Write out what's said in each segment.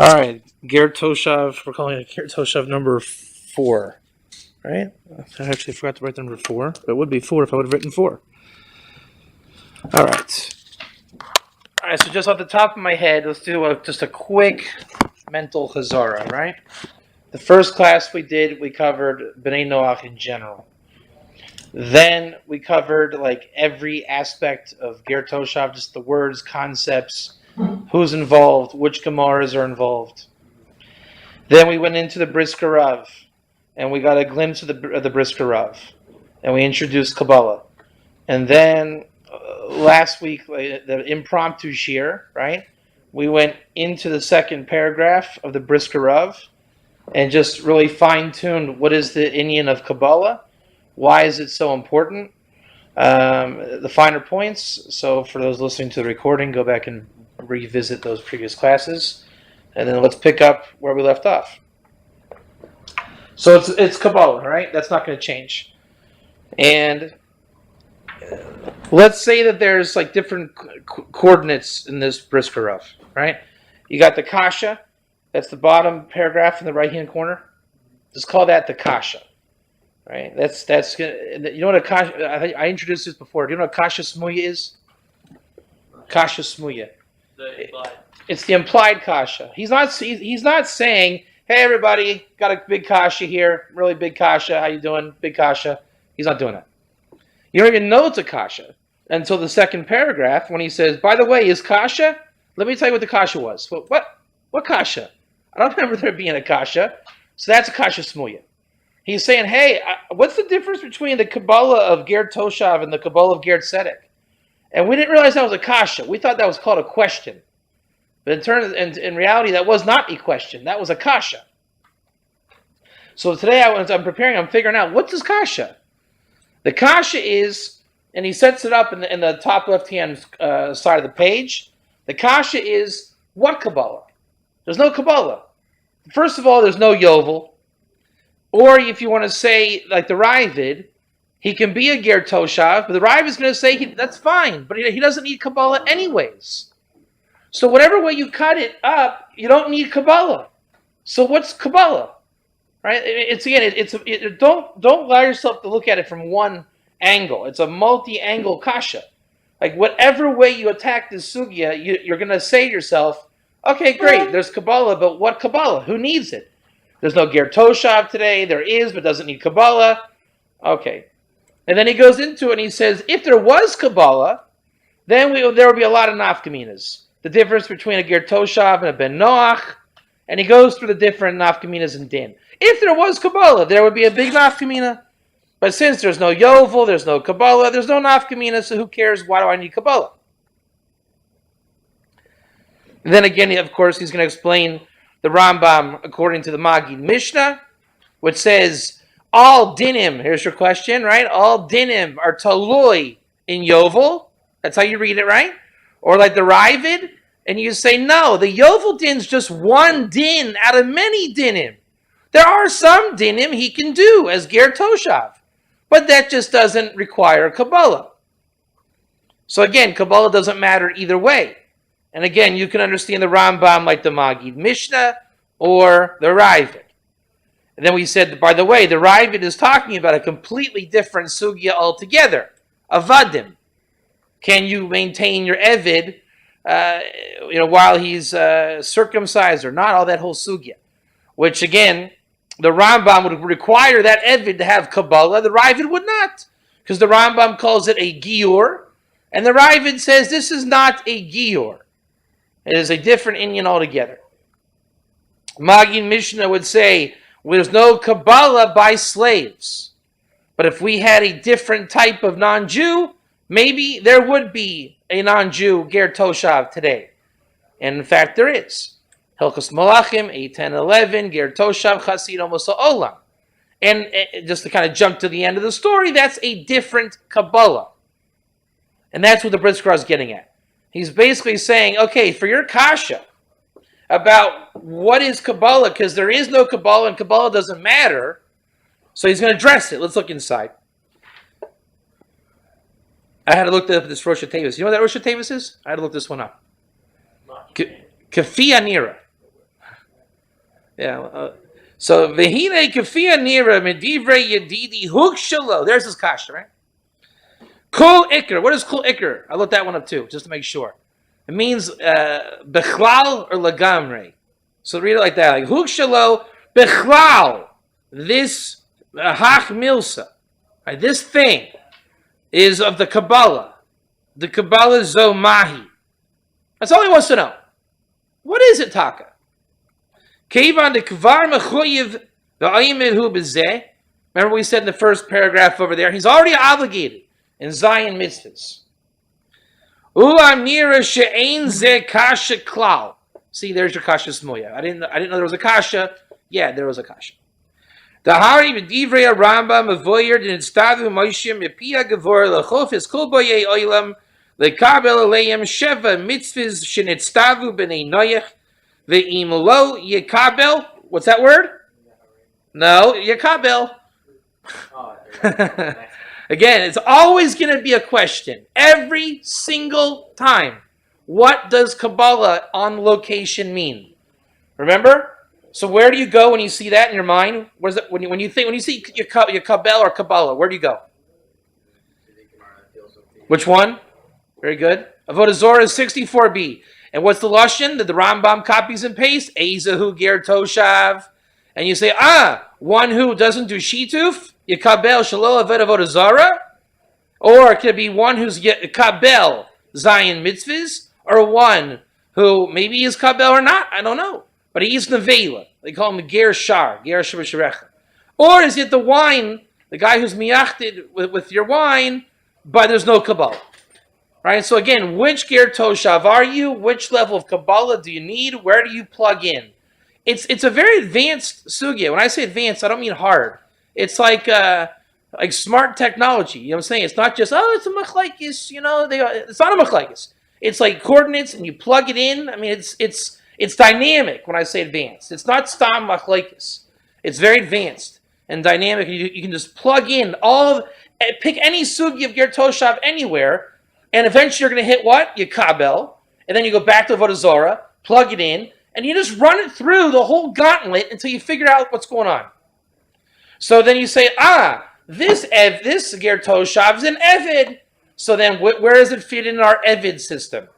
All right, Ger Toshav. We're calling it Ger Toshav number 4, right? I actually forgot to write number 4, but it would be 4 if I would have written 4. All right. All right. So just off the top of my head, let's do just a quick mental chazara, right? The first class we did, we covered Ben Noach in general. Then we covered like every aspect of Ger Toshav, just the words, concepts, who's involved, which Gemaras are involved. Then we went into the Brisker Rav, and we got a glimpse of the Brisker Rav, and we introduced Kabbalah. And then last week, the impromptu shir, right? We went into the second paragraph of the Brisker Rav, and just really fine-tuned what is the inyan of Kabbalah, why is it so important, the finer points. So for those listening to the recording, go back and revisit those previous classes, and then let's pick up where we left off. So it's Kabbalah, right? That's not going to change. And let's say that there's like different coordinates in this Brisker Rav, right? You got the kasha, that's the bottom paragraph in the right-hand corner. Just call that the kasha, right? That's you know what a kasha? I introduced this before. Do you know what kasha smuya is? Kasha smuya. It's the implied kasha. He's not saying, "Hey everybody, got a big kasha here, really big kasha. How you doing? Big kasha." He's not doing that. You don't even know it's a kasha until the second paragraph when he says, "By the way, is kasha? Let me tell you what the kasha was." What kasha? I don't remember there being a kasha. So that's a kasha smuya. He's saying, "Hey, what's the difference between the Kabbalah of Ger Toshav and the Kabbalah of Ger Tzedek?" And we didn't realize that was a kasha. We thought that was called a question. But in reality, that was not a question. That was a kasha. So today, I'm figuring out, what's this kasha? The kasha is, and he sets it up in the top left-hand side of the page. The kasha is, what Kabbalah? There's no Kabbalah. First of all, there's no Yovel. Or if you want to say, like the Ravid, he can be a Ger Toshav, but the Rav is going to say that's fine, but he doesn't need Kabbalah anyways. So whatever way you cut it up, you don't need Kabbalah. So what's Kabbalah, right? Don't allow yourself to look at it from one angle. It's a multi-angle kasha. Like whatever way you attack this sugya, you're going to say to yourself, okay, great, there's Kabbalah, but what Kabbalah? Who needs it? There's no Ger Toshav today. There is, but doesn't need Kabbalah. Okay. And then he goes into it and he says, if there was Kabbalah, then there would be a lot of nafkaminas. The difference between a Ger Toshav and a Ben Noach. And he goes through the different nafkaminas in Din. If there was Kabbalah, there would be a big nafkamina. But since there's no Yovel, there's no Kabbalah, there's no nafkamina, so who cares? Why do I need Kabbalah? And then again, of course, he's going to explain the Rambam according to the Maggid Mishnah, which says, all dinim, here's your question, right? All dinim are taloi in Yovel. That's how you read it, right? Or like the Ravid, and you say, no, the Yovel din's just one din out of many dinim. There are some dinim he can do as Ger Toshav, but that just doesn't require Kabbalah. So again, Kabbalah doesn't matter either way. And again, you can understand the Rambam like the Maggid Mishnah or the Ravid. And then we said, by the way, the Ravid is talking about a completely different sugya altogether. Avadim. Can you maintain your Evid while he's circumcised or not? All that whole sugya. Which again, the Rambam would require that Evid to have Kabbalah. The Ravid would not. Because the Rambam calls it a Gior. And the Ravid says this is not a Gior. It is a different inyan altogether. Maggid Mishnah would say, there's no Kabbalah by slaves. But if we had a different type of non-Jew, maybe there would be a non-Jew Ger Toshav today. And in fact, there is. Hilchos Malachim, 8:10:11, Ger Toshav Chasid Amos Olam. And just to kind of jump to the end of the story, that's a different Kabbalah. And that's what the Brisker Rav is getting at. He's basically saying, okay, for your kasha about what is Kabbalah, because there is no Kabbalah and Kabbalah doesn't matter, so he's going to address it. Let's look inside. I had to look up this Rosh Hashanah. You know what that Rosh Hashanah is? I had to look this one up. Kafi Anira. Yeah. So v'hine kafia nira medivrei yedidi huk shalo. There's his kasha, right? Kol ikr. What is kol ikr? I looked that one up too, just to make sure. It means bechlal or lagamre. So read it like that, like huk shalo bechlal. This hach milsa, right? This thing is of the Kabbalah. The Kabbalah zo mahi. That's all he wants to know. What is it, Taka? Kevan de kvar mechoyev v'ayimidhu b'zeh. Remember we said in the first paragraph over there, he's already obligated in Zion mitzvahs. U'amira she'ein ze kasha klal. See, there's your kasha smoya. I didn't know there was a kasha. Yeah, there was a kasha. Dahari v'divrei Rambam avoyer d'nitstavu moishim mepia gevor lechofis kol boyei oilam lekabel aleim sheva mitzvahs shenitstavu b'nei noyach ve'im lo yekabel. What's that word? No, yekabel. Again, it's always going to be a question. Every single time. What does Kabbalah on location mean? Remember? So where do you go when you see that in your mind? Where's it, when you see your Kabbalah or Kabbalah, where do you go? Which one? Very good. Avodah Zorah is 64b. And what's the lashon that the Rambam copies and pastes? Ezahu ger Toshav. And you say, one who doesn't do shituf, Yekabel Shalo Aved Avodah Zarah, or it could be one who's Yekabel Zion mitzvahs, or one who maybe is Kabel or not, I don't know. But he eats Nevela. They call him Ger Shar, Ger Shabasharecha. Or is it the wine, the guy who's miyachted with your wine, but there's no Kabbalah? Right? So again, which Ger Toshav are you? Which level of Kabbalah do you need? Where do you plug in? It's a very advanced sugya. When I say advanced, I don't mean hard. It's like smart technology. You know what I'm saying? It's not just, it's a machlaikis, it's not a machlaikis. It's like coordinates and you plug it in. I mean, it's dynamic when I say advanced. It's not stam machlaikis. It's very advanced and dynamic. You can just plug in pick any sugi of Ger Toshav anywhere, and eventually you're going to hit what? Yekabel. And then you go back to Avodah Zorah, plug it in, and you just run it through the whole gauntlet until you figure out what's going on. So then you say, this Ger Toshav is an Evid. So then where does it fit in our Evid system?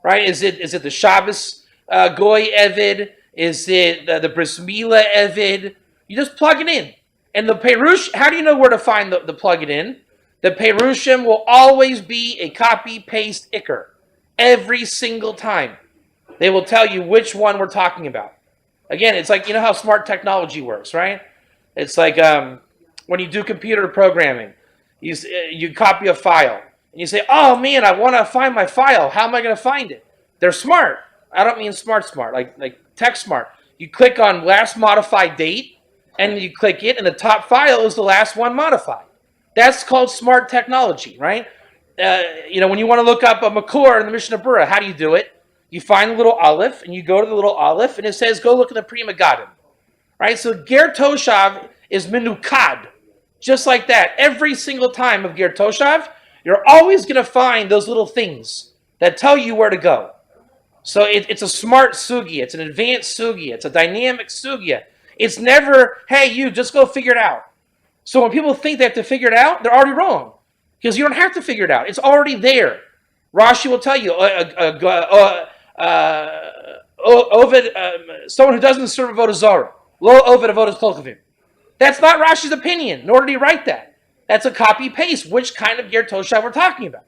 Right? Is it the Shabbos Goy Evid? Is it the Bris Milah Evid? You just plug it in. And the Perush, how do you know where to find the plug it in? The Perushim will always be a copy-paste Iker. Every single time. They will tell you which one we're talking about. Again, it's like, you know how smart technology works, right? It's like when you do computer programming, you copy a file, and you say, oh man, I want to find my file. How am I going to find it? They're smart. I don't mean smart, like tech smart. You click on last modified date, and you click it, and the top file is the last one modified. That's called smart technology, right? When you want to look up a Makkot in the Mishnah Berurah, how do you do it? You find the little aleph, and you go to the little aleph, and it says, go look at the Pri Megadim. Right? So Ger Toshav is minukad. Just like that. Every single time of Ger Toshav, you're always going to find those little things that tell you where to go. So it's a smart sugya. It's an advanced sugya. It's a dynamic sugya. It's never, hey, you, just go figure it out. So when people think they have to figure it out, they're already wrong. Because you don't have to figure it out. It's already there. Rashi will tell you, someone who doesn't serve Avodah Zarah, lo oved avodas kolchavim. That's not Rashi's opinion, nor did he write that. That's a copy-paste, which kind of Ger Toshav we're talking about.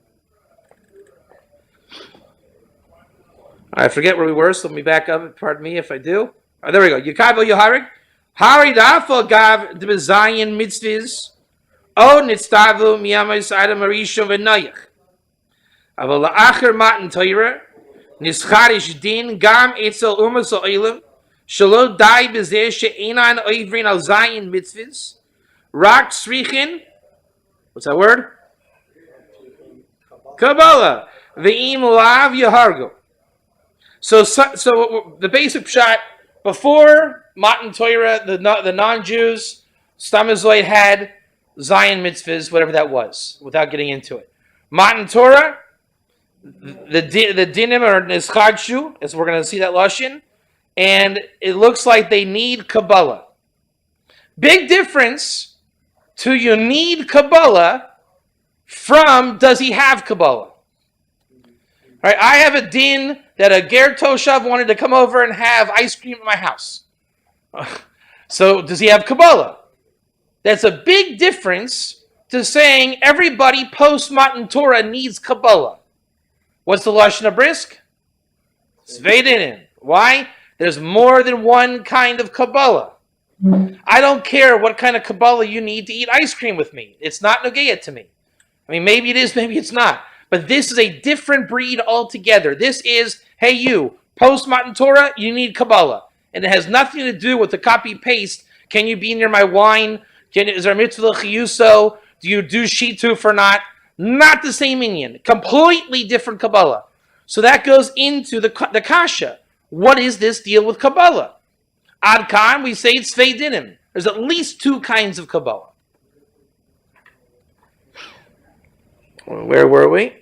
I forget where we were, so let me back up. Pardon me if I do. There we go. Yekabel Yoharig. Hari dafal gav de bezayin mitzvahs. O nitztavu miyamayis adam arishon v'nayach. Aval la'acher matan Torah. Nischarish din gam etzel umas ha'olam. Shalo dai bezeh she'enan oivrin al zayin mitzvahs. Rak tzrichin. What's that word? Kabbalah. Ve'im lav yahargo. So the basic shot before Matan Torah, the non-Jews, Stamazoid had Zion mitzvahs, whatever that was, without getting into it. Matan Torah, the dinim are nischadshu, as we're going to see that lashon, and it looks like they need Kabbalah. Big difference to you need Kabbalah from does he have Kabbalah? Right? I have a din that a Ger Toshav wanted to come over and have ice cream at my house. So does he have Kabbalah? That's a big difference to saying everybody post Matan Torah needs Kabbalah. What's the Lashon HaBrisk? Beit Din. Why? There's more than one kind of Kabbalah. I don't care what kind of Kabbalah you need to eat ice cream with me. It's not Nogea to me. I mean, maybe it is, maybe it's not. But this is a different breed altogether. This is, hey you, post Matan Torah, you need Kabbalah. And it has nothing to do with the copy-paste. Can you be near my wine? Is there a mitzvah chiyuso? Do you do shituf or not? Not the same inyan. Completely different Kabbalah. So that goes into the kasha. What is this deal with Kabbalah? Ad kan, we say it's Beit Din. There's at least two kinds of Kabbalah. Where were we?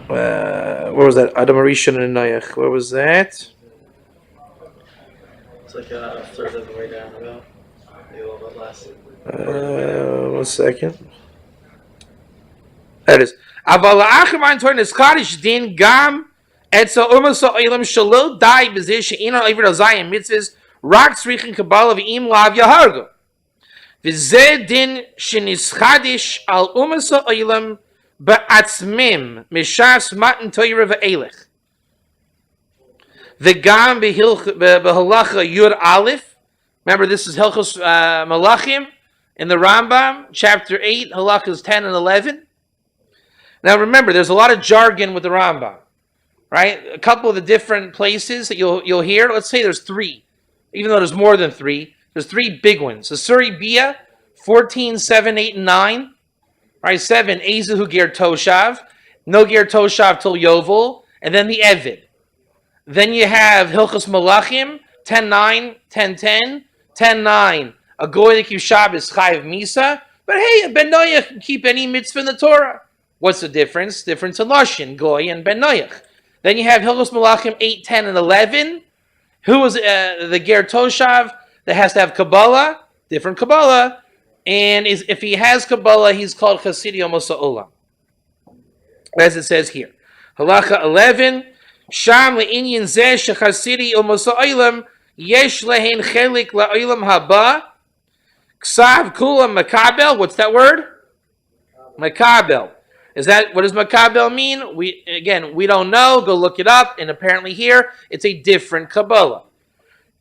Where was that? Adam Rishon and Noach. Where was that? It's like a third of the way down about. Maybe a little bit less. 1 second. That is. Aval ha'achim torn is chadish din gam etzel umaso olam shalol dai bezish she'ino iver azayim mitzvahs rak tzrichin kabbalah v'im lav yahargo. V'zeh din shenischadish al umaso olam ba'atzmim mishas matan toyra v'elech. V'gam b'halacha yud aleph. Remember, this is Hilchos Malachim in the Rambam, chapter 8, halachas 10 and 11. Now remember, there's a lot of jargon with the Rambam, right? A couple of the different places that you'll hear. Let's say there's three, even though there's more than three. There's three big ones. The Suri Bia, 14, 7, 8, and 9. Right, 7, Ezehu Ger Toshav. No Ger Toshav till Yovel. And then the Evid. Then you have Hilchos Malachim, 10, 9, 10, 10. 10, 9. A goy that keeps Shabbos, Chayiv Misa. But hey, a Ben Noach can keep any mitzvah in the Torah. What's the difference? Difference in Lashon, Goy and Ben Noach. Then you have Hilchos Malachim 8, 10, and 11. Who is the Ger Toshav that has to have Kabbalah? Different Kabbalah. And if he has Kabbalah, he's called Chasidi Omosa Olam. As it says here. Halacha 11. Sham le'inyin zeh shechasidi Omosa Olam yesh lehen chelik la'olam haba. Ksav kula makabel. What's that word? Makabel. Is that, what does makabel mean? We don't know. Go look it up. And apparently here, it's a different Kabbalah.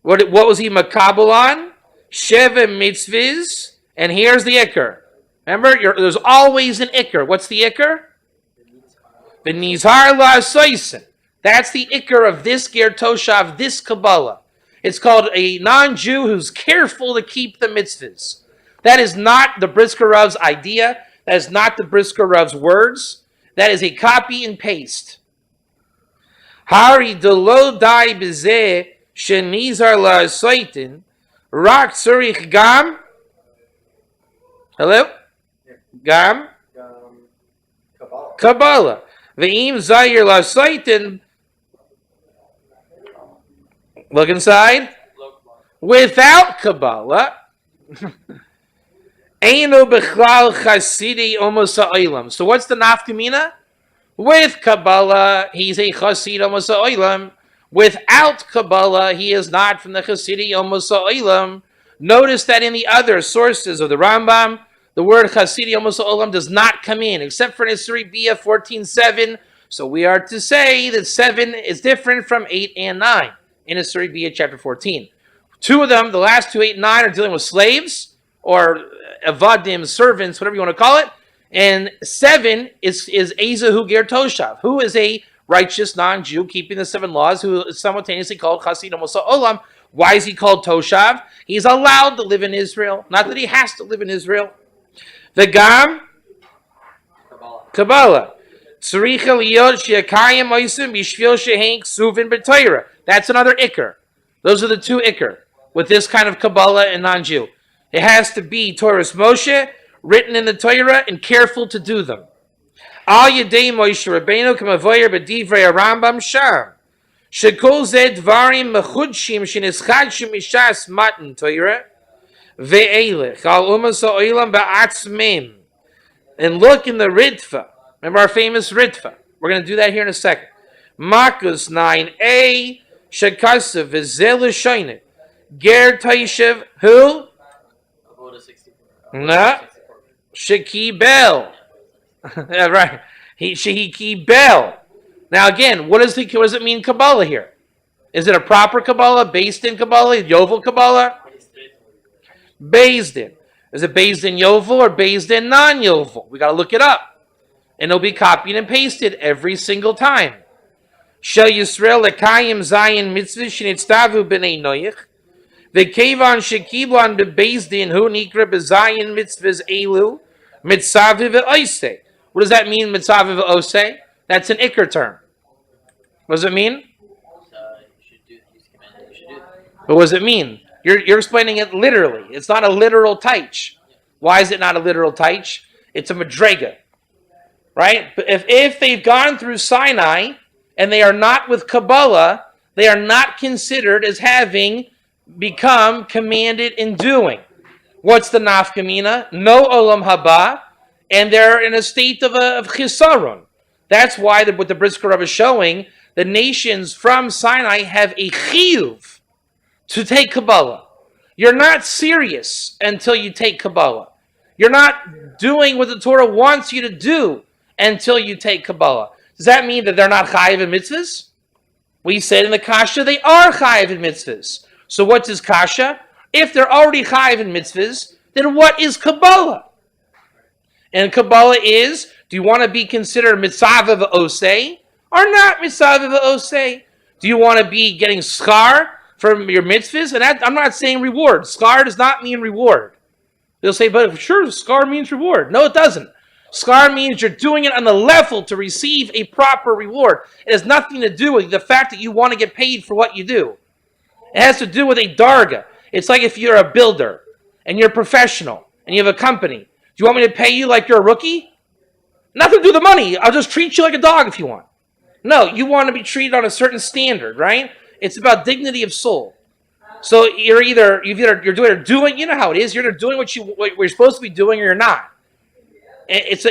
What was he makabel on? Sheva mitzvahs. And here's the ikr. Remember, there's always an ikr. What's the ikr? V'nizhar la'asoysen. That's the ikr of this Ger Toshav, this Kabbalah. It's called a non-Jew who's careful to keep the mitzvahs. That is not the Brisker Rav's idea. That is not the Brisker Rav's words. That is a copy and paste. Hari delo dai bezeh shenizar la'asaitin rak tzurich gam. Hello? Gam? Kabbalah. Ve'im zayir la'asaitin. Look inside. Without Kabbalah. Eino bechlal chasidi omosa oilam. So what's the nafkamina? With Kabbalah, he's a chasid omosa oilam. Without Kabbalah, he is not from the chasidi omosa oilam. Notice that in the other sources of the Rambam, the word chasidi omosa oilam does not come in, except for Nisri Bia 14:7. So we are to say that 7 is different from 8 and 9 in Nisri Bia chapter 14. Two of them, the last 2, 8, and 9, are dealing with slaves or avadim, servants, whatever you want to call it. And 7 is Ezehu Ger Toshav, who is a righteous non-Jew keeping the 7 laws, who is simultaneously called Chasid Omosa Olam. Why is he called Toshav? He's allowed to live in Israel. Not that he has to live in Israel. V'gam Kabbalah. Tzricha liyot she'akayim oisim b'shvil she'hen ksuvin b'toyra. That's another ikr. Those are the two ikr with this kind of Kabbalah and non-Jew. It has to be Torah's Moshe, written in the Torah, and careful to do them. Al Yedei Moshe Rabbeinu k'mavoyer b'divrei Rambam sham. Shekol ze dvarim mechudshim shenischadshim mishas matan Torah ve'elech al umas ha'olam ba'atzmim. And look in the Ritva. Remember our famous Ritva. We're going to do that here in a second. Makkot 9a shekasav v'zel l'shoinit ger Toshav who? Avoda 64. No. Shekibel. Yeah, right. He kibel. Now again, what does it mean Kabbalah here? Is it a proper Kabbalah, Beit Din Kabbalah, Yovel Kabbalah? Beit Din. Is it Beit Din Yovel or Beit Din non-Yovel? We got to look it up. And it'll be copied and pasted every single time. Shel Yisrael lekayim zayin mitzvah shenitztavu b'nei Noach. V'kevan shekiblan b'Beit Din hu nikra b'zayin mitzvahs elu mitzaviv v'oisei. What does that mean, mitzaviv v'oisei? That's an ikr term. What does it mean? What does it mean? You're explaining it literally. It's not a literal taich. Why is it not a literal taich? It's a madrega. Right? But if they've gone through Sinai and they are not with Kabbalah, they are not considered as having become commanded in doing. What's the nafkamina? No olam haba, and they're in a state of chisaron. That's why what the Brisker Rav is showing, the nations from Sinai have a chiyuv to take Kabbalah. You're not serious until you take Kabbalah. You're not doing what the Torah wants you to do until you take Kabbalah. Does that mean that they're not chayiv in mitzvahs? We said in the kasha they are chayiv in mitzvahs. So what is kasha? If they're already chayiv in mitzvahs, then what is Kabbalah? And Kabbalah is, do you want to be considered mitzaviv osei or not mitzaviv osei? Do you want to be getting schar from your mitzvahs? And I'm not saying reward. Schar does not mean reward. They'll say, but sure, schar means reward. No, it doesn't. Schar means you're doing it on the level to receive a proper reward. It has nothing to do with the fact that you want to get paid for what you do. It has to do with a darga. It's like if you're a builder and you're a professional and you have a company. Do you want me to pay you like you're a rookie? Nothing to do with the money. I'll just treat you like a dog if you want. No, you want to be treated on a certain standard, right? It's about dignity of soul. So you're doing, you know how it is. You're either doing what you're supposed to be doing or you're not. It's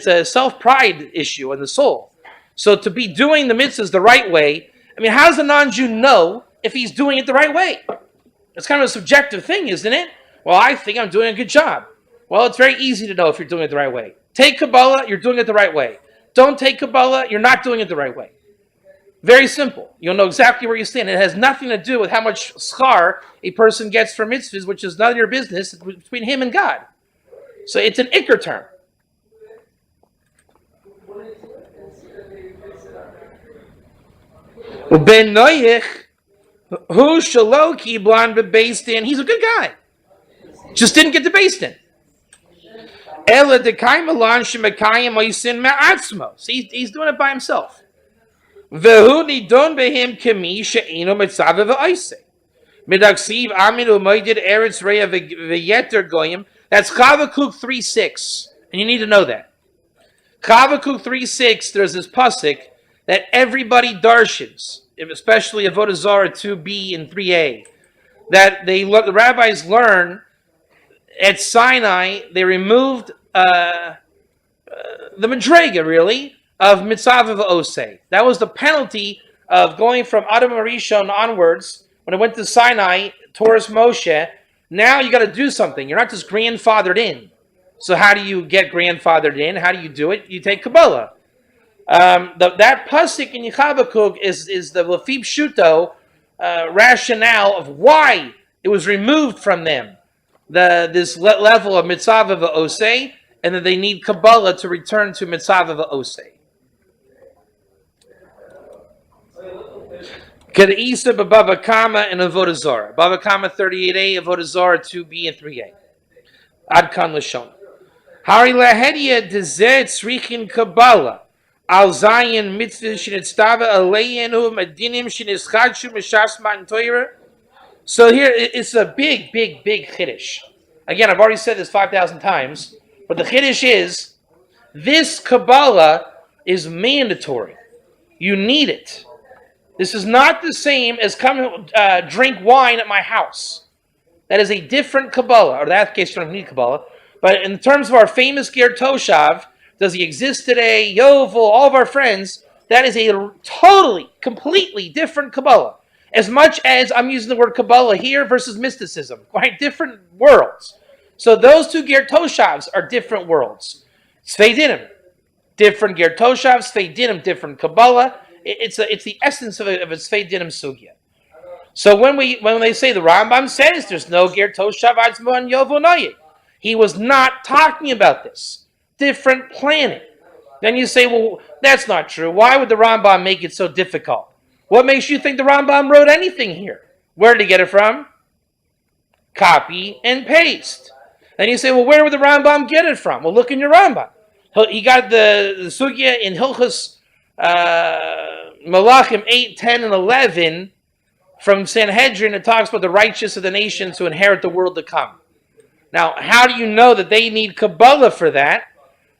a self-pride issue in the soul. So to be doing the mitzvahs the right way, I mean, how does a non-Jew know if he's doing it the right way? It's kind of a subjective thing, isn't it? Well, I think I'm doing a good job. Well, it's very easy to know if you're doing it the right way. Take Kabbalah, you're doing it the right way. Don't take Kabbalah, you're not doing it the right way. Very simple. You'll know exactly where you stand. It has nothing to do with how much schar a person gets for mitzvahs, which is none of your business. It's between him and God. So it's an ikr term. Ben Noach, who shaloki blonde Beit Din, he's a good guy. Just didn't get to Beit Din. Ela dekaimalan shemekayim oisin me'atzmo. See, he's doing it by himself. Vehu nidon behim kemi she'ino mitzav ve'oisei. Midaksiv amin u'moidid eretz reya ve'yeter goyim. That's Chavakuk 3:6, and you need to know that. Chavakuk 3:6, there's this pasuk that everybody darshins, especially Avodah Zarah 2b and 3a, that the rabbis learn at Sinai. They removed the madrega, really, of mitzav osei. That was the penalty of going from Adam Arishon onwards. When it went to Sinai, Torah Moshe, now you got to do something. You're not just grandfathered in. So how do you get grandfathered in? How do you do it? You take Kabbalah. That pasuk in Habakkuk is the Lafib Shuto rationale of why it was removed from them. This level of mitzav osei, and that they need Kabbalah to return to mitzav osei. Kedisa b'Bava Kama and Avodah Zarah. Bava Kama 38a, Avodah Zarah 2b and 3a. Adkan Lashon. Hari lahedia dezeh tzrichin Kabbalah. Al zayin mitzvah shenitztava aleienu medinim shenischadchu mishas matan Torah. So here it's a big chiddush. Again, I've already said this 5,000 times, but the chiddush is this Kabbalah is mandatory. You need it. This is not the same as come drink wine at my house. That is a different Kabbalah, or in that case, you don't need Kabbalah. But in terms of our famous Ger Toshav, does he exist today? Yovel, all of our friends, that is a totally, completely different Kabbalah. As much as I'm using the word Kabbalah here versus mysticism, quite different worlds. So those two Ger Toshavs are different worlds. Tzvei Dinim, different Ger Toshav, Tzvei Dinim, different Kabbalah. It's the essence of a Tzvei Dinim sugya. So when they say the Rambam says there's no Ger Toshav Atzmon Yovo Noyed, he was not talking about this. Different planet. Then you say, well, that's not true. Why would the Rambam make it so difficult? What makes you think the Rambam wrote anything here? Where did he get it from? Copy and paste. Then you say, well, where would the Rambam get it from? Well, look in your Rambam. He got the sugya in Hilchos Malachim 8, 10, and 11 from Sanhedrin. It talks about the righteous of the nations who inherit the world to come. Now, how do you know that they need Kabbalah for that?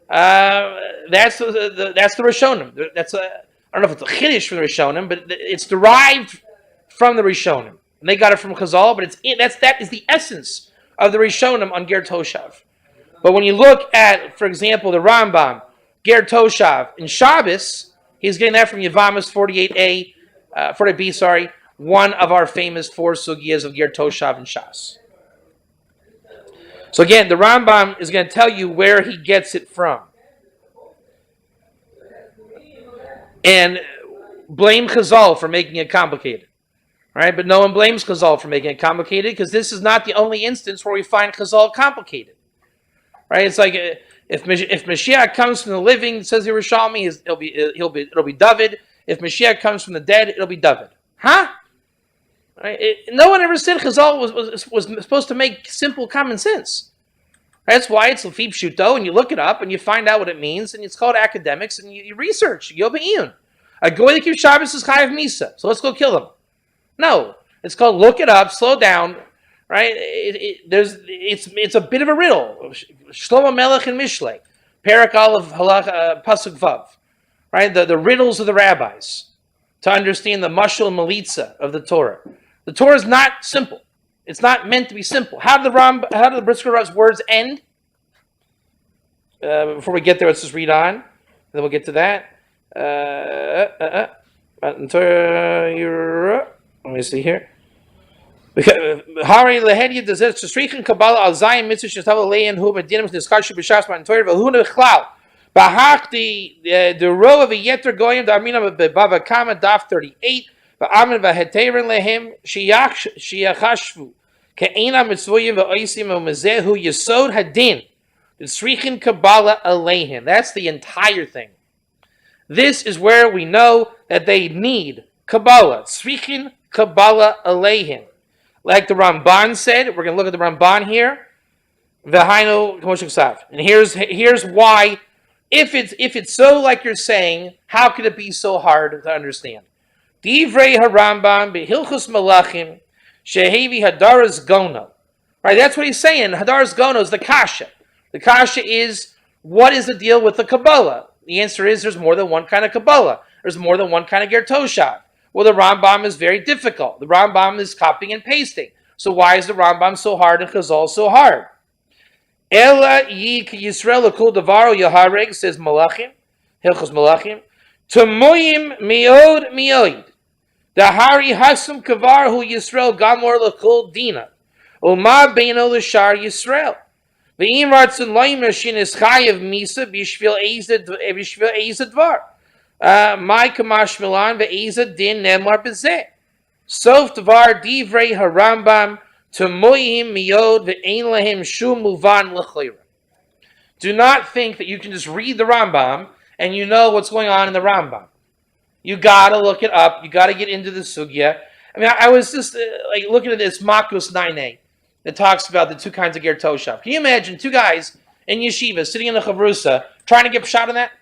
That's the Rishonim. I don't know if it's a Chiddush from the Rishonim, but it's derived from the Rishonim. And they got it from Chazal, but that is the essence of the Rishonim on Ger Toshav. But when you look at, for example, the Rambam, Ger Toshav, in Shabbos, he's getting that from Yevamos 48b, one of our famous 4 sugiyas of Ger Toshav and Shas. So again, the Rambam is going to tell you where he gets it from. And blame Chazal for making it complicated. Right? But no one blames Chazal for making it complicated, because this is not the only instance where we find Chazal complicated. Right? It's like if Mashiach comes from the living, says Yerushalmi, it'll be David. If Mashiach comes from the dead, it'll be David. Huh? Right? No one ever said Chazal was supposed to make simple common sense. That's why it's Lefib Shuto, and you look it up, and you find out what it means, and it's called academics, and you research. You go be'iyun. A goy that keeps Shabbos is Chayav Misa, so let's go kill him. No, it's called look it up, slow down, right? It's a bit of a riddle. Shlomo Melech and Mishlei, Perak Aleph Halach Pasuk Vav, right? The riddles of the rabbis to understand the mashal and malitza of the Torah. The Torah is not simple. It's not meant to be simple. How do the Brisker Rav's words end? Before we get there, let's just read on. And then we'll get to that. Let me see here. Hari lehedia does it. Strichen Kabbalah al Zayin mitzvah shetav lein hu bedinim niskarshu b'shas b'antoyer v'hu nechlal. Bahach the row of a yeter goyim d'armina b'bava kama daf 38. V'amen v'heterin lehem shiyachashvu ke'ena mitzvoyim v'oisim v'mezehu yesod hadin. The Strichen Kabbalah aleihem. That's the entire thing. This is where we know that they need Kabbalah. Tzrichin Kabbalah Aleihim. Like the Ramban said, we're going to look at the Ramban here. V'hainu k'moshe k'sav. And here's why, if it's so like you're saying, how could it be so hard to understand? Divrei HaRambam b'Hilchos Malachim shehevi Hadaras Gono. Right, that's what he's saying. Hadaras Gono is the kasha. The kasha is, what is the deal with the Kabbalah? The answer is there's more than one kind of Kabbalah. There's more than one kind of Ger Toshav. Well, the Rambam is very difficult. The Rambam is copying and pasting. So why is the Rambam so hard and Chazal so hard? Ela yik Yisrael l'kul davaro yahareg, says Malachim, Hilchos Malachim, Tamoyim miod mioid. Dahari hasum kavar hu Yisrael gamor l'kul dina. Uma beino l'shar Yisrael. Ve'im ratzon loim mashin is chayev misa b'shvil eiza dvar. My kamash milan ve'eza din nemar bezeh. Sof dvar divrei harambam tamoyim miyod ve'ein lahem shum muvan l'chayra. Do not think that you can just read the Rambam and you know what's going on in the Rambam. You gotta look it up. You gotta get into the sugya. I mean, I was just looking at this Makkot 9a that talks about the 2 kinds of Ger Toshav. Can you imagine 2 guys in yeshiva sitting in the chavrusa trying to get pshat on that?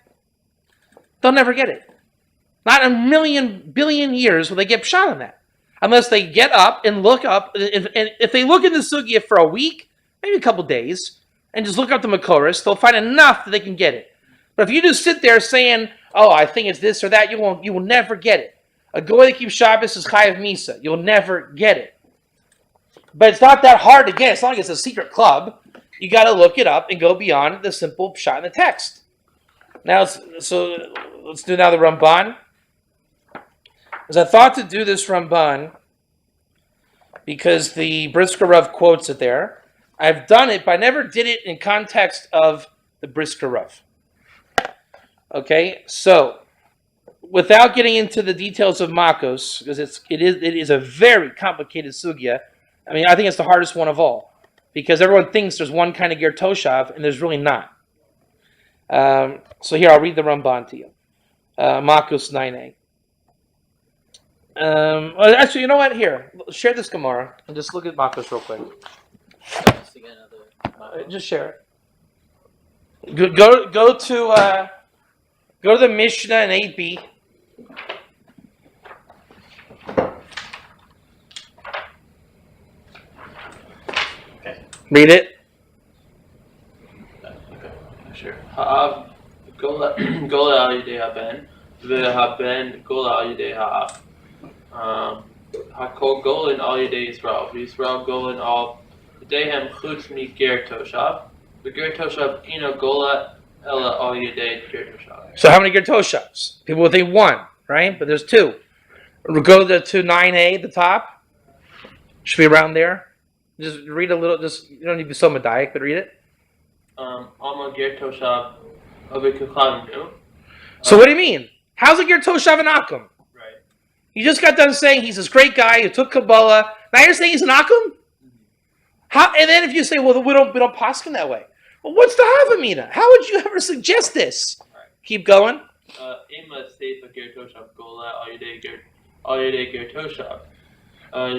They'll never get it. Not a billion years will they get pshat on that. Unless they get up and look up. And if they look in the sugya for a week, maybe a couple days, and just look up the Makoros, they'll find enough that they can get it. But if you just sit there saying, oh, I think it's this or that, you will never get it. A goy that keeps Shabbos is chayav misa. You'll never get it. But it's not that hard to get as long as it's a secret club. You got to look it up and go beyond the simple shot in the text. Now, let's do now the Ramban. As I thought to do this Ramban, because the Brisker Rav quotes it there, I've done it, but I never did it in context of the Brisker Rav. Okay, so without getting into the details of Makkos, because it is a very complicated sugya. I mean, I think it's the hardest one of all, because everyone thinks there's one kind of ger Toshav, and there's really not. So here, I'll read the Ramban to you. Makkos 9a. Actually, you know what? Here, share this Gemara and just look at Makkos real quick. Just share it. Go to the Mishnah in 8b. Okay. Read it. Okay. Sure. Ha'av gola al yidei haben ve'haben gola al yidei ha'av. Hakol golan al yidei Yisrael. Yisrael golan al yideihem chutz mi ger Toshav. The ger Toshav ino gola ella al yidei ger Toshav. So how many ger Toshavs? People would think one, right? But there's two. We'll go to 9a at the top. Should be around there. Just read a little. Just you don't need to be so medaic, but read it. Alma ger Toshav avikuchavnu. So what do you mean? How's a ger Toshav an Akum? Right. You just got done saying he's this great guy who took Kabbalah. Now you're saying he's an Akum? How? And then if you say, well, we don't paskin that way. Well, what's the Havamina? How would you ever suggest this? Right. Keep going. Ema seifa ger Toshav gola al yidei ger Toshav.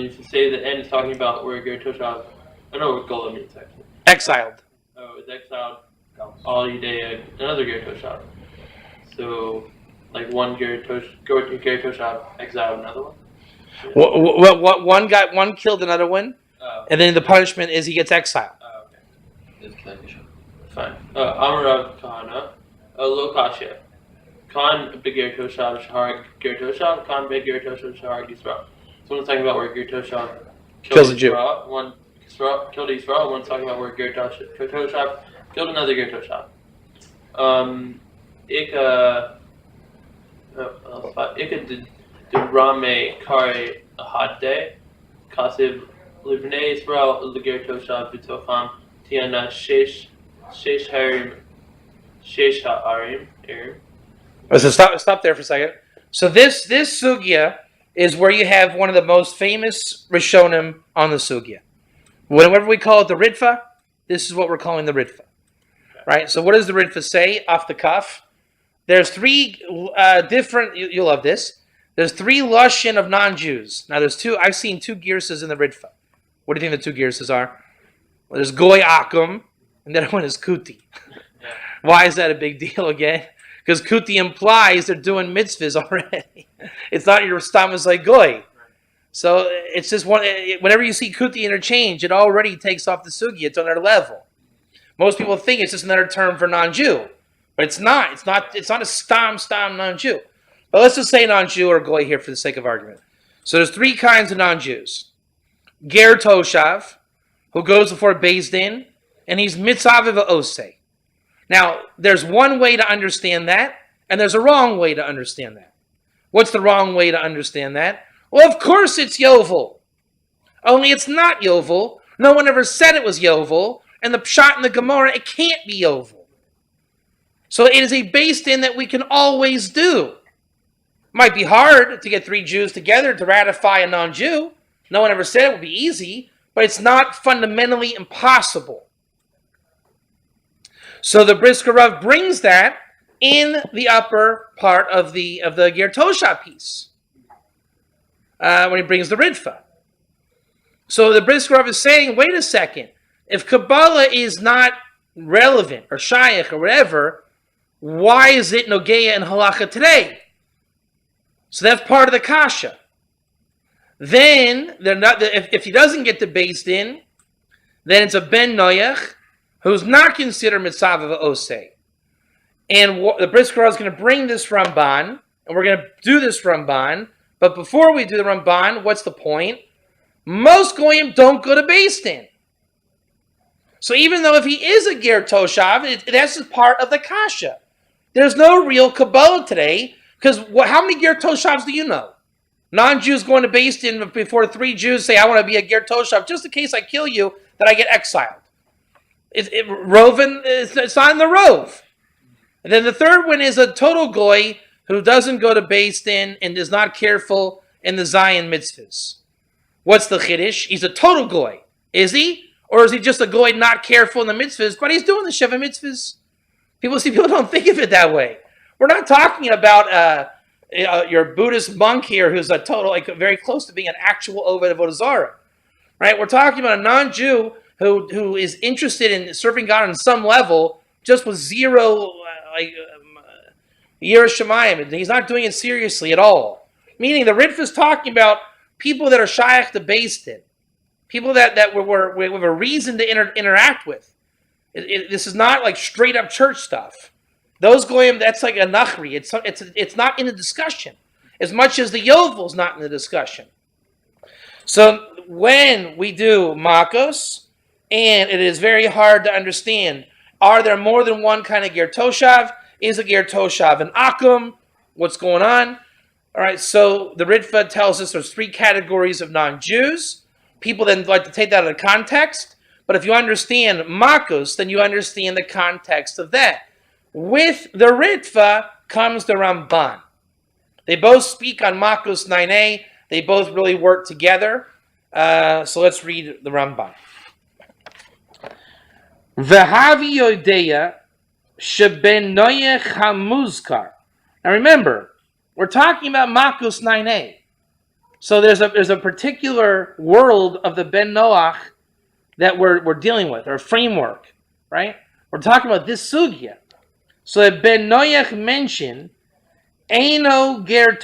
You can say the end is talking about where ger Toshav. I know what gola means actually. Exiled. Oh, it's exiled al yidei another ger Toshav. So, like one ger Toshav exiled another one. Yeah. What one killed another one, and then the punishment is he gets exiled. Okay. Fine. Amarav Kahana, Lo Kasha. Khan beger Toshav Shahar ger Toshav. Khan beger Toshav Shahar Yisrael. So one's talking about where ger Toshav Kills a Jew. One killed Yisrael. One's talking about where ger Toshav killed another ger Toshav. Ika de Rame Kare Ahade Kasiv Livnei Yisrael Leger Toshav B'tocham Tiana Shesh Ha'arim. So stop there for a second. So this sugya is where you have one of the most famous Rishonim on the sugya. Whenever we call it the Ritva, this is what we're calling the Ritva. Right? So what does the Ritva say off the cuff? There's three different, you'll love this. There's three Lashon of non-Jews. Now there's two, I've seen two Girsas in the Ritva. What do you think the two Girsas are? Well, there's Goy Akum, and the other one is Kuti. Why is that a big deal again? Because Kuti implies they're doing mitzvahs already. It's not your stamas like Goy. So it's just one. Whenever you see Kuti interchange, it already takes off the sugi. It's on their level. Most people think it's just another term for non-Jew, but it's not. It's not a stam non-Jew. But let's just say non-Jew or Goy here for the sake of argument. So there's three kinds of non-Jews. Ger Toshav, who goes before Beit Din, and he's mitzav v'osei. Now, there's one way to understand that, and there's a wrong way to understand that. What's the wrong way to understand that? Well, of course it's Yovel. Only it's not Yovel. No one ever said it was Yovel, and the pshat in the Gemara, it can't be Yovel. So it is a Beit Din that we can always do. Might be hard to get three Jews together to ratify a non-Jew. No one ever said it would be easy, but it's not fundamentally impossible. So the Brisker Rav brings that in the upper part of the Ger Toshav piece when he brings the Ritva. So the Brisker Rav is saying, wait a second, if Kabbalah is not relevant or shaykh or whatever, why is it Nogeya and Halacha today? So that's part of the kasha. Then, if he doesn't get the Beit Din, then it's a Ben Noach who's not considered mitzvah osei. And the Brisker Rav is going to bring this Ramban, and we're going to do this Ramban But before we do the Ramban, what's the point? Most goyim don't go to Beit Din. So even though if he is a ger toshav, that's just part of the kasha. There's no real Kabbalah today, because how many ger toshavs do you know? Non-Jews going to Beit Din before 3 Jews say, I want to be a ger toshav, just in case I kill you, that I get exiled. Roven, it's not in the rove. And then the third one is a total goy who doesn't go to Beit Din and is not careful in the Zion mitzvahs. What's the chiddush? He's a total goy. Is he? Or is he just a goy not careful in the mitzvahs, but he's doing the Sheva mitzvahs? People don't think of it that way. We're not talking about your Buddhist monk here who's a total, very close to being an actual Oved Avodah Zarah. Right? We're talking about a non-Jew who is interested in serving God on some level, just with zero Yiras Shamayim. He's not doing it seriously at all. Meaning the Ritva is talking about people that are shaykh to Beit Din, people that we have a reason to interact with. This is not like straight up church stuff. Those goyim, that's like a nachri. It's not in the discussion as much as the yovel's not in the discussion. So when we do makos, and it is very hard to understand, are there more than one kind of ger toshav? Is a ger toshav an akum? What's going on? All right, so the Ritva tells us there's 3 categories of non-Jews. People then like to take that out of context. But if you understand Makkos, then you understand the context of that. With the Ritva comes the Ramban. They both speak on Makkos 9a. They both really work together. So let's read the Ramban. V'havi yodeya sheben noach hamuzkar. Now remember, we're talking about Makkos 9a. So there's a particular world of the Ben Noach that we're dealing with, or framework, right? We're talking about this sugiyot. So that Ben Noach mentioned, Eino ger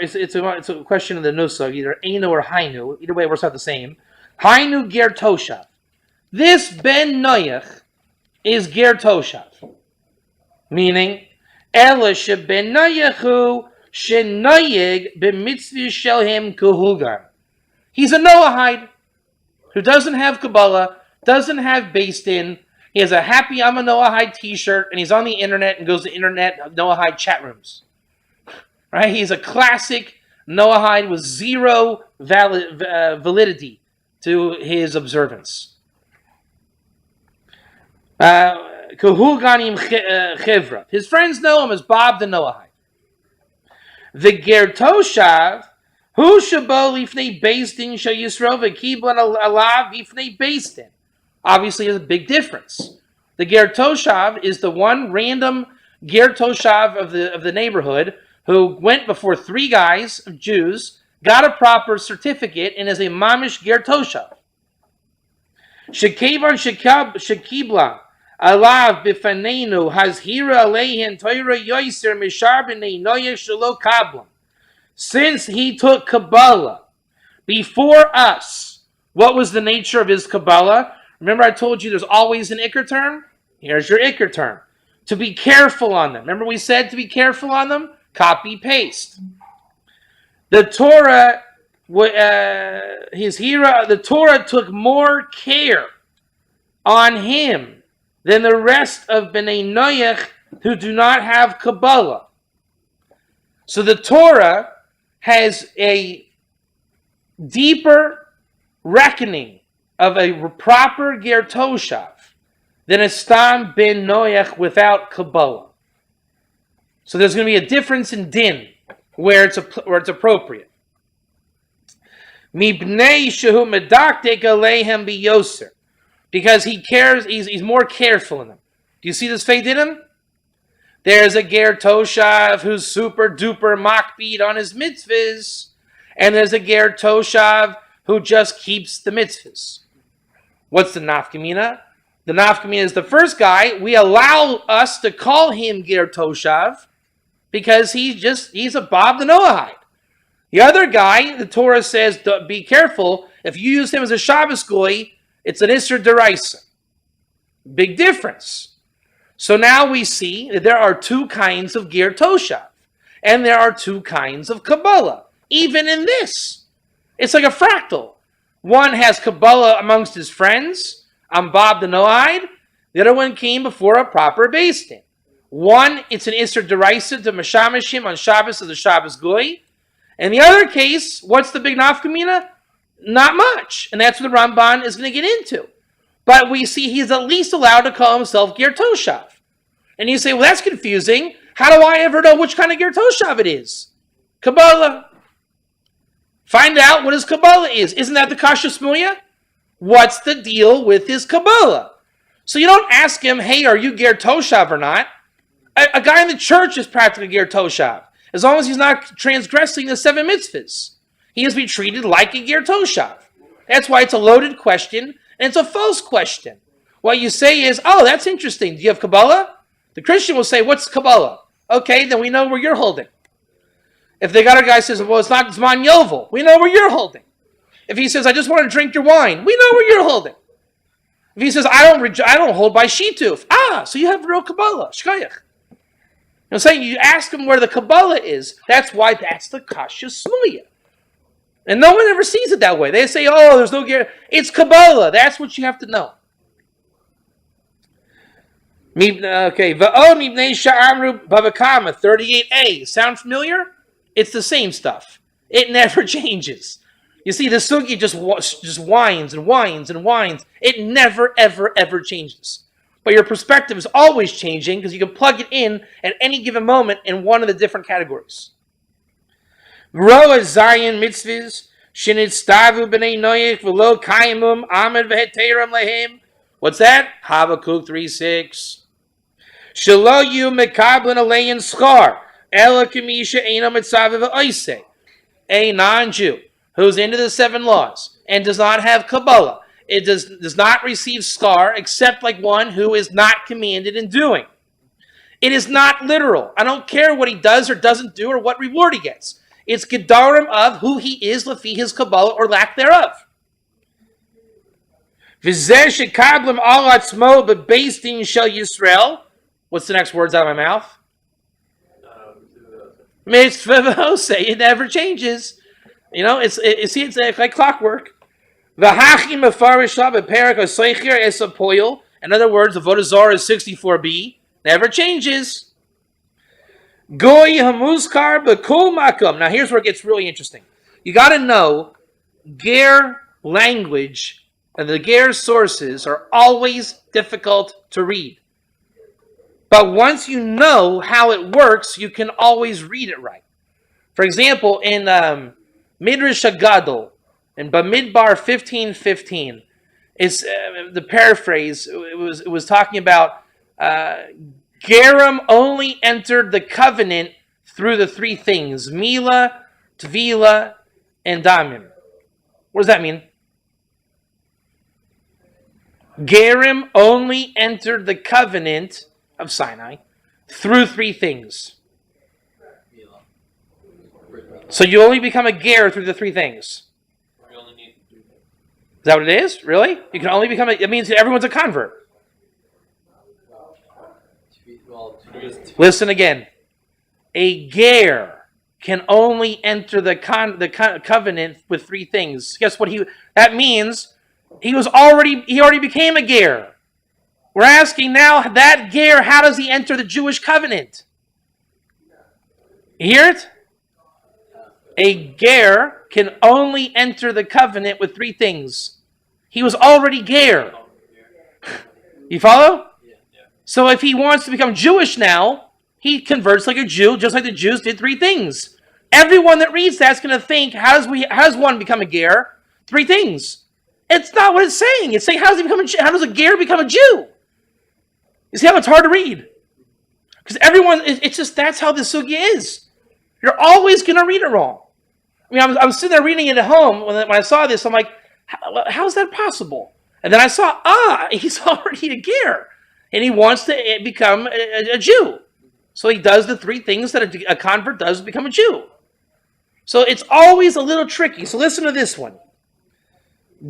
it's a question of the nusach, either Eino or Hainu. Either way, it works out the same. Hainu ger toshav. This Ben Noach is ger toshav, meaning Ela she Ben Noachu shenoyeg b'mitzvah shelhem kuhugan. He's a Noahide who doesn't have Kabbalah, doesn't have Beit Din. He has a happy I'm a Noahide t-shirt, and he's on the internet and goes to internet Noahide chat rooms. Right? He's a classic Noahide with zero validity to his observance. Kuhuganim chevra. His friends know him as Bob the Noahide. The ger toshav, hu shabo lifnei Beit Din shel Yisrael v'kiblan alav lifnei Beit Din. Obviously, there's a big difference. The ger toshav is the one random ger toshav of the neighborhood who went before 3 guys of Jews, got a proper certificate, and is a mamish ger toshav. Shekevan shekibla alav bifanenu hazhira aleihin toira yoiser mishar b'nei noyeh shelo kablam. Since he took Kabbalah before us, what was the nature of his Kabbalah? Remember I told you there's always an ikr term? Here's your ikr term. To be careful on them. Remember we said to be careful on them? Copy, paste. The Torah, the Torah took more care on him than the rest of Bnei Noach who do not have Kabbalah. So the Torah has a deeper reckoning of a proper ger toshav than a stam ben Noach without Kabbalah. So there's going to be a difference in din where it's appropriate. Mibnei shehu medaktek aleihem biyoser, because he cares, he's more careful in them. Do you see this fade in him? There's a ger toshav who's super duper makbid on his mitzvahs, and there's a ger toshav who just keeps the mitzvahs. What's the nafkamina? The nafkamina is the first guy. We allow us to call him ger toshav because he's a Bob the Noahide. The other guy, the Torah says, be careful. If you use him as a Shabbos goy, it's an Isser Deraisa. Big difference. So now we see that there are 2 kinds of ger toshav, and there are 2 kinds of Kabbalah. even in this. It's like a fractal. One has Kabbalah amongst his friends. I'm Bob the No-Eyed. The other one came before a proper Beit Din. One, it's an Isser Deraisa to Mashamashim on Shabbos of the Shabbos Goy. In the other case, what's the big nafkamina? Not much. And that's what the Ramban is going to get into. But we see he's at least allowed to call himself Ger Toshav. And you say, well, that's confusing. How do I ever know which kind of Ger Toshav it is? Kabbalah. Find out what his Kabbalah is. Isn't that the kasha smuya? What's the deal with his Kabbalah? So you don't ask him, hey, are you Ger Toshav or not? A guy in the church is practically Ger Toshav, as long as he's not transgressing the 7 mitzvahs. He is to be treated like a Ger Toshav. That's why it's a loaded question, and it's a false question. What you say is, oh, that's interesting. Do you have Kabbalah? The Christian will say, what's Kabbalah? Okay, then we know where you're holding. If the other guy says, well, it's not Zman Yovel, we know where you're holding. If he says, I just want to drink your wine, we know where you're holding. If he says, I don't hold by Shituf, so you have real Kabbalah, Shkoyach. I'm saying you ask him where the Kabbalah is. That's why that's the kasha smuya. And no one ever sees it that way. They say, oh, there's no Ger. It's Kabbalah. That's what you have to know. Okay. Va'od mibnei sha'amru babakama 38a. Sound familiar? It's the same stuff. It never changes. You see, the sugi just whines and whines and whines. It never, ever, ever changes. But your perspective is always changing because you can plug it in at any given moment in one of the different categories. Roa Zayin mitzvahs shenitstavu b'nei noyich v'lo kaimum amid v'heteram lehem. What's that? Habakkuk 3:6. Shelo yu mekablin alein schar ela kamisha eino mitzav v'oisei. A non-Jew who's into the 7 laws and does not have Kabbalah, it does not receive scar except like one who is not commanded in doing. It is not literal. I don't care what he does or doesn't do or what reward he gets. It's gedarim of who he is lefi his Kabbalah or lack thereof. V'zeh shekablim al atzmo b'Beit Din shel Yisrael. What's the next words out of my mouth? Mitzvah v'hosei. It never changes. You know, it's like clockwork. In other words, the Avodah Zarah is 64b. Never changes. Goy hamuzkar b'kol makom. Now here's where it gets really interesting. You got to know Ger language and the Ger sources are always difficult to read. But once you know how it works, you can always read it right. For example, in Midrash Hagadol, in Bamidbar 15:15, it's the paraphrase. It was talking about Gerim only entered the covenant through the 3 things: Mila, Tvila, and Damim. What does that mean? Gerim only entered the covenant of Sinai through 3 things. So you only become a ger through the 3 things. Is that what it is? Really? You can only become it means everyone's a convert. Listen again. A ger can only enter the covenant with 3 things. Guess what that means? He already became a ger. We're asking now, that ger, how does he enter the Jewish covenant? You hear it? A ger can only enter the covenant with 3 things. He was already ger. You follow? So if he wants to become Jewish now, he converts like a Jew, just like the Jews did 3 things. Everyone that reads that's going to think, how does one become a ger? 3 things. It's not what it's saying. It's saying, how does a ger become a Jew? You see how it's hard to read? Because it's just, that's how the sugya is. You're always going to read it wrong. I mean, I was sitting there reading it at home when I saw this. I'm like, how is that possible? And then I saw, he's already a ger. And he wants to become a Jew. So he does the 3 things that a convert does to become a Jew. So it's always a little tricky. So listen to this one.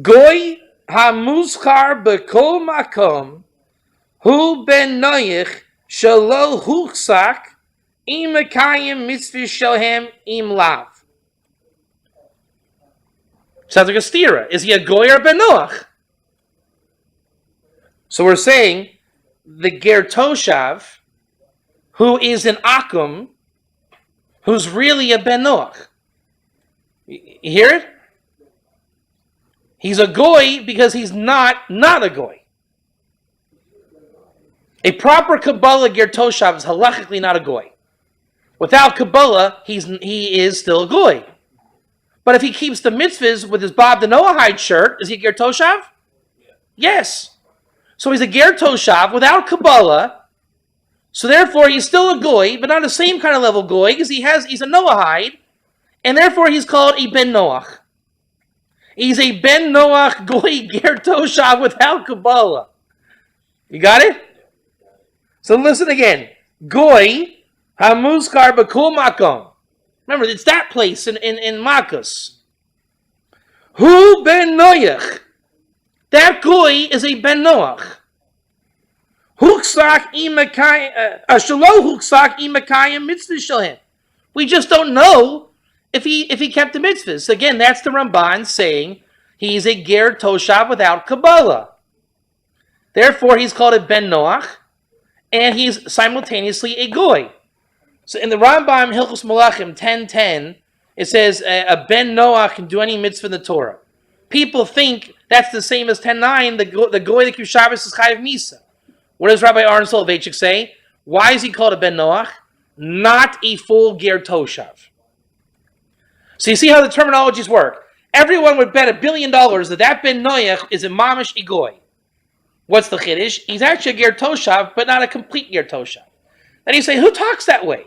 Goy hamuzkar b'kol makom hu ben noach shelo huchsak im mekayim mitzvah shelhem im lav. Sounds like a stira. Is he a goy or a Ben Noach? So we're saying the ger Toshav, who is an akum, who's really a Ben Noach. You hear it? He's a goy because he's not a goy. A proper Kabbalah ger Toshav is halachically not a goy. Without Kabbalah, he is still a goy. But if he keeps the mitzvahs with his Bob the Noahide shirt, is he a ger Toshav? Yes. So he's a ger Toshav without Kabbalah. So therefore, he's still a goy, but not the same kind of level goy, because he's a Noahide, and therefore he's called a Ben Noach. He's a Ben Noach goy ger Toshav without Kabbalah. You got it? So listen again. Goy hamuzkar b'kol makom. Remember, it's that place in Makkot. Hu Ben Noach. That goy is a Ben Noach. Huksak imakayim shelo huksak imakayim mitzvah shalhem. We just don't know if he kept the mitzvahs. Again, that's the Ramban saying he's a ger Toshav without Kabbalah. Therefore, he's called a Ben Noach, and he's simultaneously a goy. So in the Rambam Hilchos Malachim 10:10, it says a Ben Noach can do any mitzvah in the Torah. People think that's the same as 10:9. The goy that keeps Shabbos is chayav misa. What does Rabbi Aaron Soloveitchik say? Why is he called a Ben Noach? Not a full ger Toshav. So you see how the terminologies work. Everyone would bet $1 billion that Ben Noach is a mamish igoy. What's the chiddush? He's actually a ger Toshav, but not a complete ger Toshav. Then you say, who talks that way?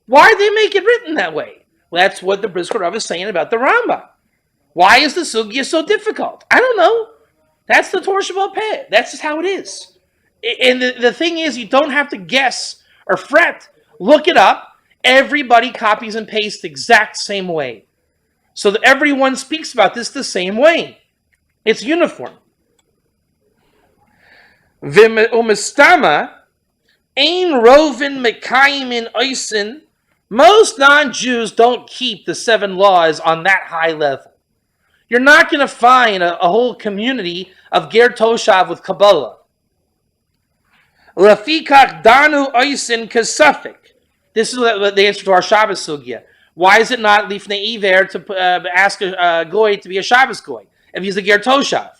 Why did they make it written that way? Well, that's what the Brisker Rav is saying about the Rambam. Why is the sugya so difficult? I don't know. That's the Toshav Peh. That's just how it is. And the thing is, you don't have to guess or fret. Look it up. Everybody copies and pastes the exact same way. So that everyone speaks about this the same way. It's uniform. V'umistama ein rovin mekayim in oisin. Most non-Jews don't keep the 7 laws on that high level. You're not going to find a whole community of ger Toshav with Kabbalah. Lafikach danu oisin kasafik. This is the answer to our Shabbos sugya. Why is it not lifnei iver to ask a goy to be a Shabbos goy if he's a ger Toshav?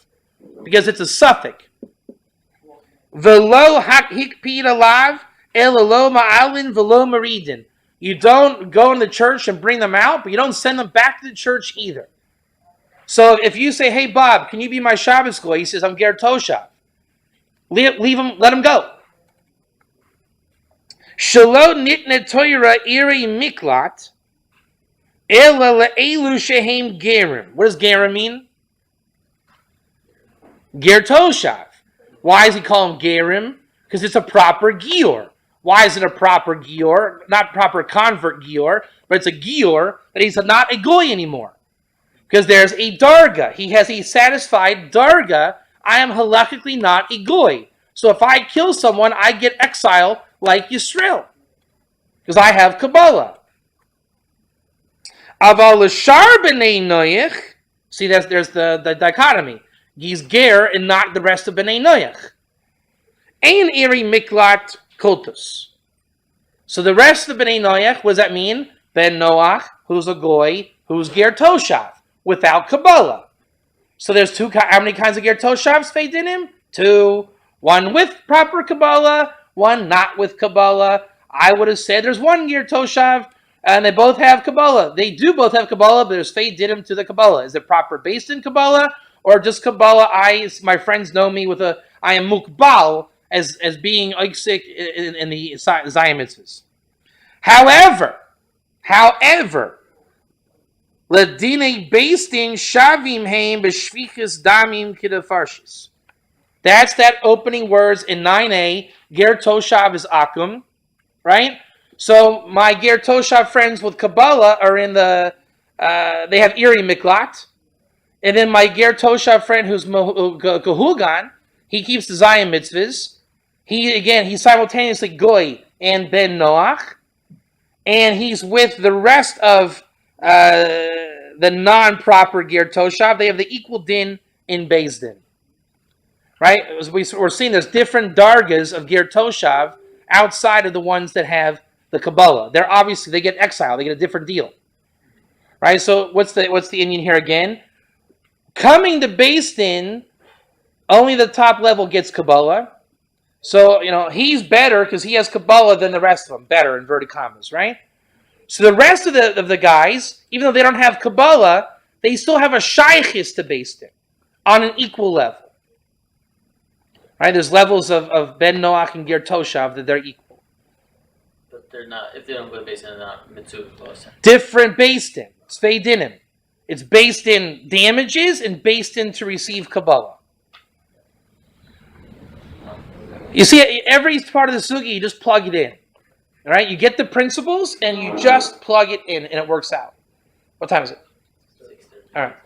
Because it's a suffix. Velo hikpid alav elalo ma'alin velo maridin. You don't go in the church and bring them out, but you don't send them back to the church either. So if you say, "Hey Bob, can you be my Shabbos goy?" He says, "I'm ger Toshav." Leave him. Let him go. Shelo nitne Torah iri miklat ela le'elu shehem gerim. What does gerim mean? Ger Toshav. Why does he call him gerim? Because it's a proper gior. Why is it a proper gior? Not proper convert gior, but it's a gior that he's not a goy anymore. Because there's a darga. He has a satisfied darga. I am halachically not a goy. So if I kill someone, I get exiled like Yisrael. Because I have Kabbalah. Aval l'shar b'nei Noach. See, there's the dichotomy. He's ger and not the rest of b'nei Noach. Ein iri miklat kultus. So the rest of b'nei Noach, what does that mean? Ben Noach, who's a goy, who's ger Toshav, without Kabbalah. So there's how many kinds of ger Toshavs Beit Din? 2. One with proper Kabbalah, one not with Kabbalah. I would have said there's one ger Toshav, and they both have Kabbalah. They do both have Kabbalah, but there's Beit Din to the Kabbalah. Is it proper based in Kabbalah, or just Kabbalah? My friends know me I am mukbal as being oiksik in the Zayim mitzvahs. However, ledine Beit Din shavim heim b'shvichas damim kidafarshis. That's that opening words in 9a. Ger Toshav is akum, right? So my ger Toshav friends with Kabbalah are in they have iri miklat. And then my ger Toshav friend who's Kahugan, he keeps the Zayim mitzvahs. He's simultaneously goy and Ben Noach. And he's with the rest of the non-proper Ger Toshav, they have the equal din in Beit Din. Right? We're seeing there's different dargas of Ger Toshav outside of the ones that have the Kabbalah. They're obviously, they get exiled. They get a different deal. Right? So what's the Indian here again? Coming to Beit Din, only the top level gets Kabbalah. So, he's better because he has Kabbalah than the rest of them. Better, inverted commas, right? So the rest of the guys, even though they don't have Kabbalah, they still have a shaykhis to Beit Din on an equal level. Right? There's levels of Ben Noach and Ger Toshav that they're equal. But they're not, if they don't go to Beit Din, they're not mitzvah. Different Beit Din. It's Beit Dinim. It's Beit Din damages and Beit Din to receive Kabbalah. You see, every part of the sugi, you just plug it in. All right? You get the principles and you just plug it in and it works out. What time is it? 6:30. All right.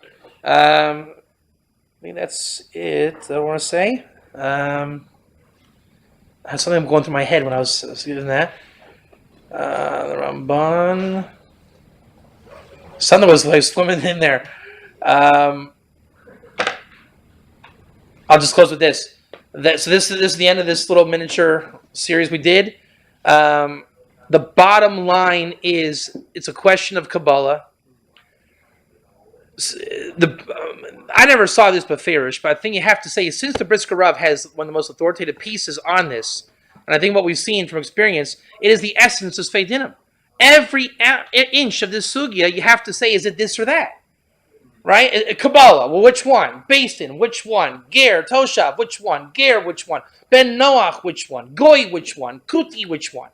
I think that's it. I want to say. I had something going through my head when I was doing that. The Ramban. Something was like swimming in there. I'll just close with this. So this is the end of this little miniature series we did. The bottom line is it's a question of Kabbalah. I never saw this beferish, but I think you have to say, since the Brisker Rav has one of the most authoritative pieces on this, and I think what we've seen from experience, it is the essence of Beit Dinim. Every inch of this sugya, you have to say, is it this or that? Right? Kabbalah, well, which one? Beit Din, which one? Ger, Toshav, which one? Ger, which one? Ben Noach, which one? Goy, which one? Kuti, which one?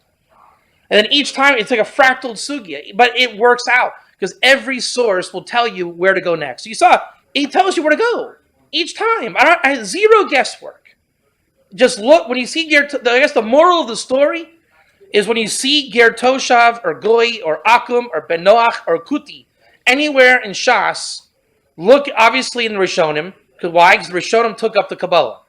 And then each time, it's like a fractal sugya, but it works out. Because every source will tell you where to go next. You saw, it tells you where to go each time. I had zero guesswork. Just look, when you see Ger, I guess the moral of the story is when you see Ger Toshav or Goy or Akum or Ben Noach or Kuti, anywhere in Shas, look obviously in the Rishonim. Why? Because the Rishonim took up the Kabbalah.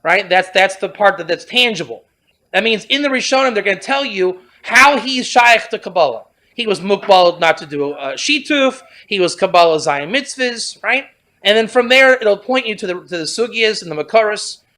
Right? That's the part that's tangible. That means in the Rishonim, they're going to tell you how he's shaykh to Kabbalah. He was mukbal not to do shituf. He was Kabbalah Zion mitzvahs, right? And then from there, it'll point you to the sugyas and the makaras